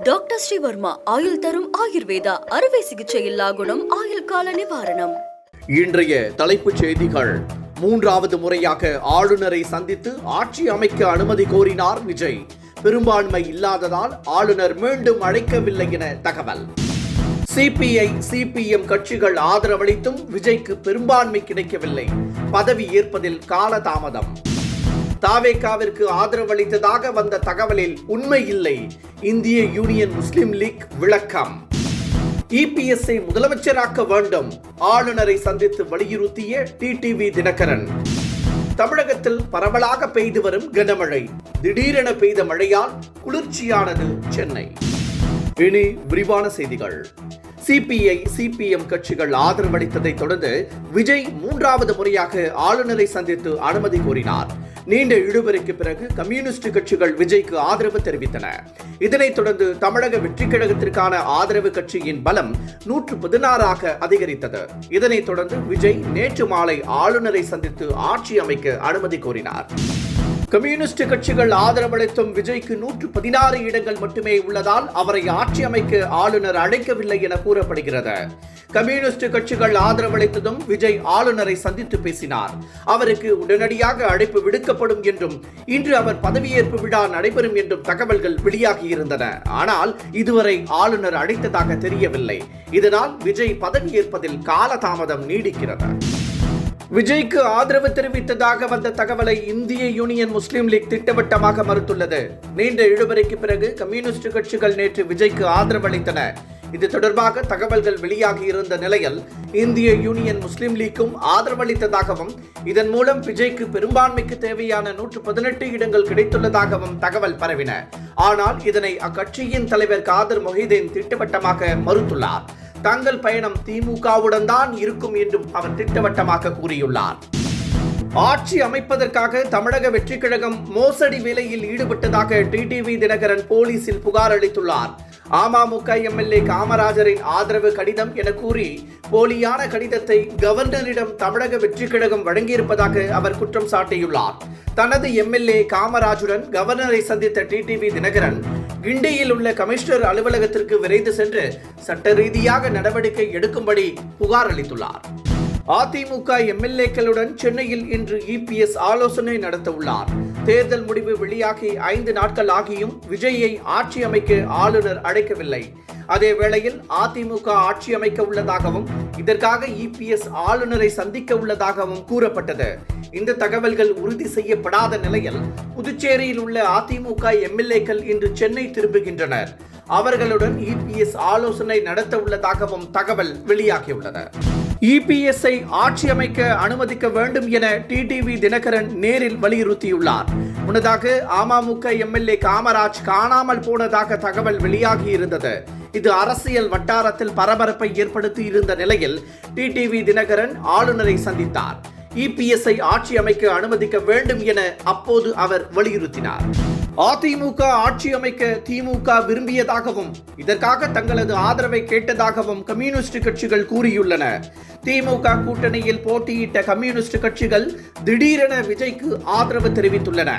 Doctor Sreevarma ஆயுள் தரும் ஆயுர்வேதா அறுவை சிகிச்சையில்லா குணம் ஆயுள் கால நிவாரணம். இன்றைய தலைப்புச் செய்திகள். மூன்றாவது முறையாக ஆளுநரை சந்தித்து ஆட்சி அமைக்க அனுமதி கோரினார் விஜய். பெரும்பான்மை இல்லாததால் ஆளுநர் மீண்டும் அழைக்கவில்லை என தகவல். சிபிஐ சிபிஎம் கட்சிகள் ஆதரவளித்தும் விஜய்க்கு பெரும்பான்மை கிடைக்கவில்லை. பதவி ஏற்பதில் காலதாமதம். தாவேகாவிற்கு ஆதரவளித்ததாக வந்த தகவலில் உண்மை இல்லை. இந்திய யூனியன் முஸ்லிம் லீக் விளக்கம். இபிஎஸ்ஐ முதலமைச்சராக்க வேண்டும், ஆளுநரை சந்தித்து வலியுறுத்திய டிடிவி தினகரன். தமிழகத்தில் பரவலாக பெய்து வரும் கனமழை. திடீரென பெய்த மழையால் குளிர்ச்சியானது சென்னை. இனி விரிவான செய்திகள். சிபிஐ சிபிஎம் கட்சிகள் ஆதரவளித்ததை தொடர்ந்து விஜய் மூன்றாவது முறையாக ஆளுநரை சந்தித்து அனுமதி கோரினார். நீண்ட இழுபறிக்கு பிறகு கம்யூனிஸ்ட் கட்சிகள் விஜய்க்கு ஆதரவு தெரிவித்தன. இதனைத் தொடர்ந்து தமிழக வெற்றி கழகத்திற்கான ஆதரவு கட்சியின் பலம் 116 அதிகரித்தது. இதனைத் தொடர்ந்து விஜய் நேற்று மாலை ஆளுநரை சந்தித்து ஆட்சி அமைக்க அனுமதி கோரினார். கம்யூனிஸ்ட் கட்சிகள் ஆதரவளித்தும் விஜய்க்கு 116 இடங்கள் மட்டுமே உள்ளதால் அவரை ஆட்சி அமைக்க ஆளுநர் அழைக்கவில்லை என கூறப்படுகிறது. கம்யூனிஸ்ட் கட்சிகள் ஆதரவளித்ததும் விஜய் ஆளுநரை சந்தித்து பேசினார். அவருக்கு உடனடியாக அழைப்பு விடுக்கப்படும் என்றும் இன்று அவர் பதவியேற்பு விழா நடைபெறும் என்றும் தகவல்கள் வெளியாகியிருந்தன. ஆனால் இதுவரை ஆளுநர் அழைத்ததாக தெரியவில்லை. இதனால் விஜய் பதவியேற்பதில் காலதாமதம் நீடிக்கிறது. விஜய்க்கு ஆதரவு தெரிவித்ததாக வந்த தகவலை இந்திய யூனியன் முஸ்லிம் லீக் திட்டவட்டமாக மறுத்துள்ளது. நீண்ட இழுபறிக்கு பிறகு கம்யூனிஸ்ட் கட்சிகள் நேற்று விஜய்க்கு ஆதரவளித்தன. இது தொடர்பாக தகவல்கள் வெளியாகி இருந்த நிலையில் இந்திய யூனியன் முஸ்லிம் லீக்கும் ஆதரவளித்ததாகவும் இதன் மூலம் விஜய்க்கு பெரும்பான்மைக்கு தேவையான 118 இடங்கள் கிடைத்துள்ளதாகவும் தகவல் பரவின. ஆனால் இதனை அக்கட்சியின் தலைவர் காதர் மொஹிதீன் திட்டவட்டமாக மறுத்துள்ளார். தங்கள் பயணம் திமுகவுடன் தான் இருக்கும் என்றும் அவர் திட்டவட்டமாக கூறியுள்ளார். ஆட்சி அமைப்பதற்காக தமிழக வெற்றி கழகம் மோசடி வேலையில் ஈடுபட்டதாக டிடிவி தினகரன் போலீசில் புகார் அளித்துள்ளார். அமமுக எம்எல்ஏ காமராஜரின் ஆதரவு கடிதம் என கூறி போலியான கடிதத்தை கவர்னரிடம் தமிழக வெற்றி கழகம் வழங்கியிருப்பதாக அவர் குற்றம் சாட்டியுள்ளார். தனது எம்எல்ஏ காமராஜுடன் கவர்னரை சந்தித்த டிடிவி தினகரன் கிண்டியில் உள்ள கமிஷனர் அலுவலகத்திற்கு விரைந்து சென்று சட்ட ரீதியாக நடவடிக்கை எடுக்கும்படி புகார் அளித்துள்ளார். அதிமுக எம்எல்ஏக்களுடன் சென்னையில் இன்று இபிஎஸ் ஆலோசனை நடத்த உள்ளார். தேர்தல் முடிவு வெளியாகி 5 நாட்கள் ஆகியும் விஜயை ஆட்சி அமைக்க ஆளுநர் அழைக்கவில்லை. அதே வேளையில் அதிமுக ஆட்சி அமைக்க உள்ளதாகவும் இதற்காக இபிஎஸ் ஆளுநரை சந்திக்க உள்ளதாகவும் கூறப்பட்டது. இந்த தகவல்கள் உறுதி செய்யப்படாத நிலையில் புதுச்சேரியில் உள்ள அதிமுக எம்எல்ஏக்கள் இன்று சென்னை திரும்புகின்றனர். அவர்களுடன் இபிஎஸ் ஆலோசனை நடத்த உள்ளதாகவும் தகவல் வெளியாகியுள்ளது. இபிஎஸ்ஐ ஆட்சி அமைக்க அனுமதிக்க வேண்டும் என டிடிவி தினகரன் நேரில் வலியுறுத்தியுள்ளார். முன்னதாக அமமுக எம்எல்ஏ காமராஜ் காணாமல் போனதாக தகவல் வெளியாகி இருந்தது. இது அரசியல் வட்டாரத்தில் பரபரப்பை ஏற்படுத்தி இருந்த நிலையில் டிடிவி தினகரன் ஆளுநரை சந்தித்தார். இபிஎஸ்ஐ ஆட்சி அமைக்க அனுமதிக்க வேண்டும் என அப்போது அவர் வலியுறுத்தினார். அதிமுக ஆட்சி அமைக்க திமுக விரும்பியதாகவும் இதற்காக தங்களது ஆதரவை கேட்டதாகவும் கம்யூனிஸ்ட் கட்சிகள் கூறியுள்ளன. திமுக கூட்டணியில் போட்டியிட்ட கம்யூனிஸ்ட் கட்சிகள் திடீரென விஜய்க்கு ஆதரவு தெரிவித்துள்ளன.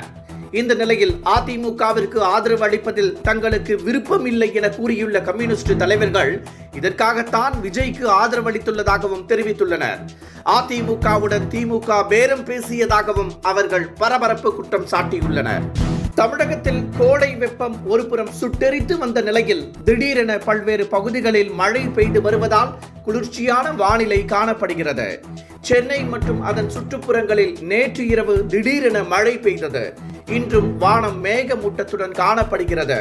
இந்த நிலையில் அதிமுகவிற்கு ஆதரவு அளிப்பதில் தங்களுக்கு விருப்பம் இல்லை என கூறியுள்ள கம்யூனிஸ்ட் தலைவர்கள் இதற்காகத்தான் விஜய்க்கு ஆதரவு அளித்துள்ளதாகவும் தெரிவித்துள்ளனர். அதிமுகவுடன் திமுக பேரம் பேசியதாகவும் அவர்கள் பரபரப்பு குற்றம் சாட்டியுள்ளனர். தமிழகத்தில் கோடை வெப்பம் ஒருபுறம் சுட்டெரித்து வந்த நிலையில் திடீரென பல்வேறு பகுதிகளில் மழை பெய்து வருவதால் குளிர்ச்சியான வானிலை காணப்படுகிறது. சென்னை மற்றும் அதன் சுற்றுப்புறங்களில் நேற்று இரவு திடீரென மழை பெய்தது. இன்றும் வானம் மேகமூட்டத்துடன் காணப்படுகிறது.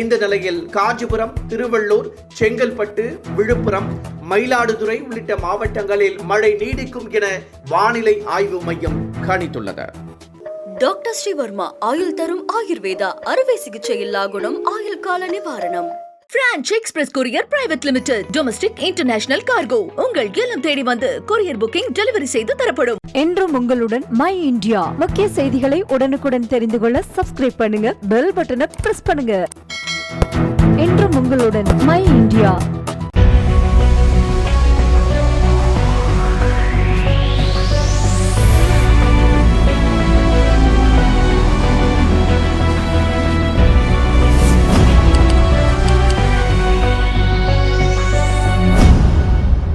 இந்த நிலையில் காஞ்சிபுரம், திருவள்ளூர், செங்கல்பட்டு, விழுப்புரம், மயிலாடுதுறை உள்ளிட்ட மாவட்டங்களில் மழை நீடிக்கும் என வானிலை ஆய்வு மையம் கணித்துள்ளது. டாக்டர் ஸ்ரீவர்மா ஆயுள் தரும் ஆயுர்வேதா அறுவை சிகிச்சையில்லா குணம் ஆயுள் கால நிவாரணம். Branch express courier private limited. Domestic international cargo. உங்கள் இல்லம் தேடி வந்து கொரியர் புக்கிங் டெலிவரி செய்து தரப்படும். என்றும் உங்களுடன் மை இந்தியா. முக்கிய செய்திகளை உடனுக்குடன் தெரிந்து கொள்ள சப்ஸ்கிரைப் பண்ணுங்க, பெல் பட்டனை பிரஸ் பண்ணுங்க. என்றும் உங்களுடன் மை இந்தியா.